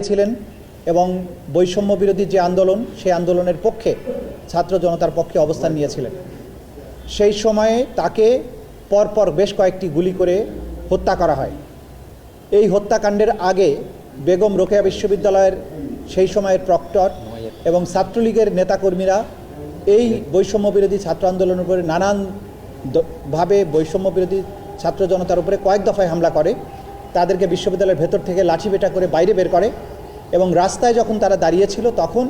ছিলেন এবং বৈষম্য বিরোধী যে আন্দোলন সেই আন্দোলনের পক্ষে ছাত্র জনতার পক্ষে অবস্থান নিয়েছিলেন। সেই সময়ে তাকে পরপর বেশ কয়েকটি গুলি করে হত্যা করা হয়। এই হত্যাকাণ্ডের আগে বেগম রোকেয়া বিশ্ববিদ্যালয়ের সেই সময়ের প্রক্টর এবং ছাত্রলীগের নেতাকর্মীরা এই বৈষম্য বিরোধী ছাত্র আন্দোলনের উপরে নানানভাবে বৈষম্য বিরোধী ছাত্র জনতার উপরে কয়েক দফায় হামলা করে, তাদেরকে বিশ্ববিদ্যালয়ের ভেতর থেকে লাঠিপেটা করে বাইরে বের করে এবং রাস্তায় যখন তারা দাঁড়িয়েছিল তখন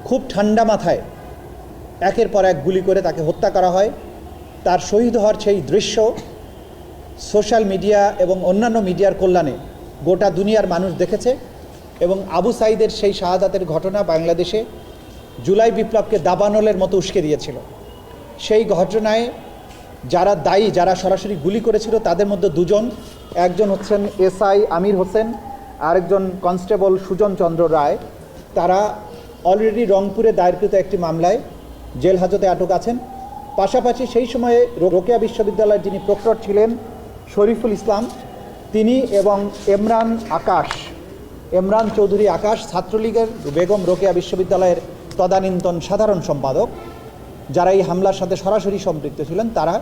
খুব ঠান্ডা মাথায় একের পর এক গুলি করে তাকে হত্যা করা হয়। তার শহীদ হওয়ার সেই দৃশ্য সোশ্যাল মিডিয়া এবং অন্যান্য মিডিয়ার কল্যাণে গোটা দুনিয়ার মানুষ দেখেছে এবং আবু সাঈদের সেই শাহাদাতের ঘটনা বাংলাদেশে জুলাই বিপ্লবকে দাবানলের মতো উস্কে দিয়েছিল। সেই ঘটনায় যারা দায়ী, যারা সরাসরি গুলি করেছিল তাদের মধ্যে দুজন, একজন হচ্ছেন এসআই আমির হোসেন, আরেকজন কনস্টেবল সুজন চন্দ্র রায়। তারা অলরেডি রংপুরে দায়েরকৃত একটি মামলায় জেল হাজতে আটক আছেন। পাশাপাশি সেই সময়ে রোকেয়া বিশ্ববিদ্যালয়ের যিনি প্রক্টর ছিলেন শরীফুল ইসলাম, তিনি এবং এমরান চৌধুরী আকাশ, ছাত্রলীগের বেগম রোকেয়া বিশ্ববিদ্যালয়ের তদানীন্তন সাধারণ সম্পাদক, যারা এই হামলার সাথে সরাসরি সম্পৃক্ত ছিলেন, তারা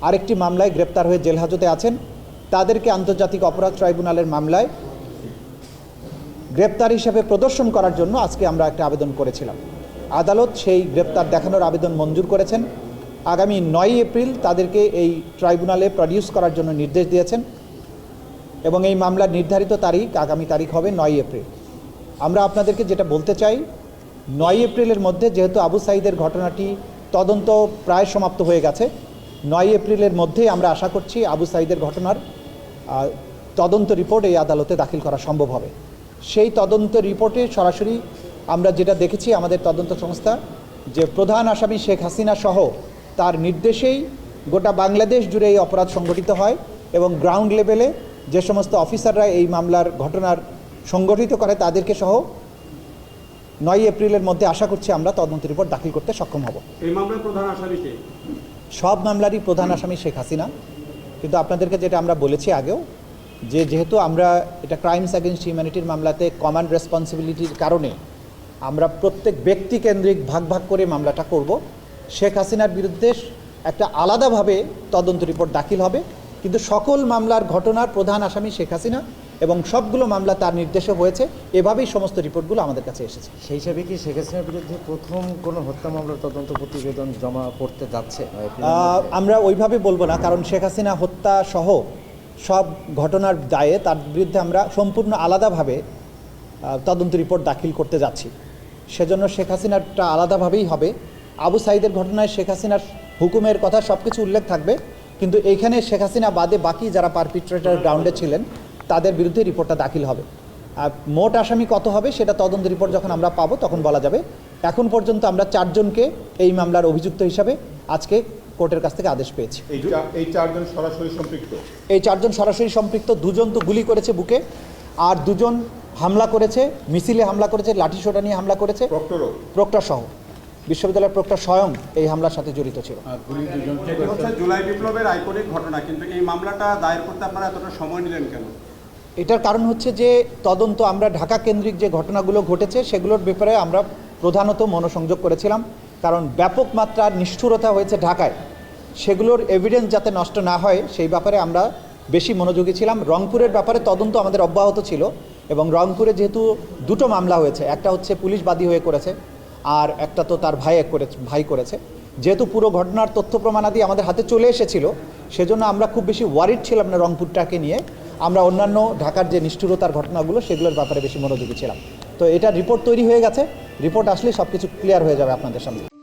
আরেকটি মামলায় গ্রেপ্তার হয়ে জেল হাজতে আছেন। তাদেরকে আন্তর্জাতিক অপরাধ ট্রাইব্যুনালের মামলায় গ্রেপ্তার হিসেবে প্রদর্শন করার জন্য আজকে আমরা একটা আবেদন করেছিলাম। আদালত সেই গ্রেপ্তার দেখানোর আবেদন মঞ্জুর করেছেন। আগামী 9 এপ্রিল তাদেরকে এই ট্রাইব্যুনালে প্রডিউস করার জন্য নির্দেশ দিয়েছেন এবং এই মামলার নির্ধারিত তারিখ আগামী তারিখ হবে 9 এপ্রিল। আমরা আপনাদেরকে যেটা বলতে চাই, 9 এপ্রিলের মধ্যে যেহেতু আবু সাঈদের ঘটনাটি তদন্ত প্রায় সমাপ্ত হয়ে গেছে, 9 এপ্রিলের মধ্যেই আমরা আশা করছি আবু সাঈদের ঘটনার তদন্ত রিপোর্ট এই আদালতে দাখিল করা সম্ভব হবে। সেই তদন্ত রিপোর্টে সরাসরি আমরা যেটা দেখেছি, আমাদের তদন্ত সংস্থা যে প্রধান আসামি শেখ হাসিনা সহ তার নির্দেশেই গোটা বাংলাদেশ জুড়ে এই অপরাধ সংগঠিত হয় এবং গ্রাউন্ড লেভেলে যে সমস্ত অফিসাররা এই মামলার ঘটনার সংগঠিত করে তাদেরকে সহ 9 এপ্রিলের মধ্যে আশা করছি আমরা তদন্ত রিপোর্ট দাখিল করতে সক্ষম হব। এই মামলার প্রধান আসামি কে? সব মামলারই প্রধান আসামি শেখ হাসিনা, কিন্তু আপনাদেরকে যেটা আমরা বলেছি আগেও যে যেহেতু আমরা এটা ক্রাইমস অ্যাগেনস্ট হিউম্যানিটির মামলাতে কমান্ড রেসপন্সিবিলিটির কারণে আমরা প্রত্যেক ব্যক্তি কেন্দ্রিক ভাগ ভাগ করে মামলাটা করব। শেখ হাসিনার বিরুদ্ধে একটা আলাদাভাবে তদন্ত রিপোর্ট দাখিল হবে, কিন্তু সকল মামলার ঘটনার প্রধান আসামি শেখ হাসিনা এবং সবগুলো মামলা তার নির্দেশে হয়েছে, এভাবেই সমস্ত রিপোর্টগুলো আমাদের কাছে এসেছে। সেই হিসাবে কি শেখ হাসিনার বিরুদ্ধে প্রথম কোনো হত্যা মামলার তদন্ত প্রতিবেদন জমা পড়তে যাচ্ছে? আমরা ওইভাবে বলবো না, কারণ শেখ হাসিনা হত্যা সহ সব ঘটনার দায়ে তার বিরুদ্ধে আমরা সম্পূর্ণ আলাদাভাবে তদন্ত রিপোর্ট দাখিল করতে যাচ্ছি। সেজন্য শেখ হাসিনারটা আলাদাভাবেই হবে। আবু সাঈদের ঘটনায় শেখ হাসিনার হুকুমের কথা সব কিছু উল্লেখ থাকবে, কিন্তু এইখানে শেখ হাসিনা বাদে বাকি যারা পারপিট্রেটর গ্রাউন্ডে ছিলেন তাদের বিরুদ্ধে রিপোর্টটা দাখিল হবে। আর মোট আসামি কত হবে সেটা তদন্ত রিপোর্ট যখন আমরা পাবো তখন বলা যাবে। এখন পর্যন্ত আমরা 4 জনকে এই মামলার অভিযুক্ত হিসাবে আজকে কোর্টের কাছ থেকে আদেশ পেয়েছি। এই 4 জন সরাসরি সম্পৃক্ত? এই 4 জন সরাসরি সম্পৃক্ত। 2 জন তো গুলি করেছে বুকে, আর 2 জন হামলা করেছে, মিছিলে হামলা করেছে, লাঠিসোঁটা নিয়ে হামলা করেছে। প্রক্টর সহ বিশ্ববিদ্যালয়ের প্রক্টর স্বয়ং এই হামলার সাথে জড়িত ছিল। জুলাই বিপ্লবের আইকনিক ঘটনা, কিন্তু এই মামলাটা দায়ের করতে আপনারা এতটা সময় নিলেন কেন? এটার কারণ হচ্ছে যে তদন্ত আমরা ঢাকা কেন্দ্রিক যে ঘটনাগুলো ঘটেছে সেগুলোর ব্যাপারে আমরা প্রধানত মনোসংযোগ করেছিলাম, কারণ ব্যাপক মাত্রার নিষ্ঠুরতা হয়েছে ঢাকায়, সেগুলোর এভিডেন্স যাতে নষ্ট না হয় সেই ব্যাপারে আমরা বেশি মনোযোগী ছিলাম। রংপুরের ব্যাপারে তদন্ত আমাদের অব্যাহত ছিল এবং রংপুরে যেহেতু 2টো মামলা হয়েছে, একটা হচ্ছে পুলিশ বাদী হয়ে করেছে আর একটা তো তার ভাই করেছে, যেহেতু পুরো ঘটনার তথ্য প্রমাণাদি আমাদের হাতে চলে এসেছিল, সেজন্য আমরা খুব বেশি ওয়ারিড ছিলাম না রংপুরটাকে নিয়ে। আমরা অন্যান্য ঢাকার যে নিষ্ঠুরতার ঘটনাগুলো সেগুলোর ব্যাপারে বেশি মনোযোগী ছিলাম। তো এটা রিপোর্ট তৈরি হয়ে গেছে, রিপোর্ট আসলে সব কিছু ক্লিয়ার হয়ে যাবে আপনাদের সামনে।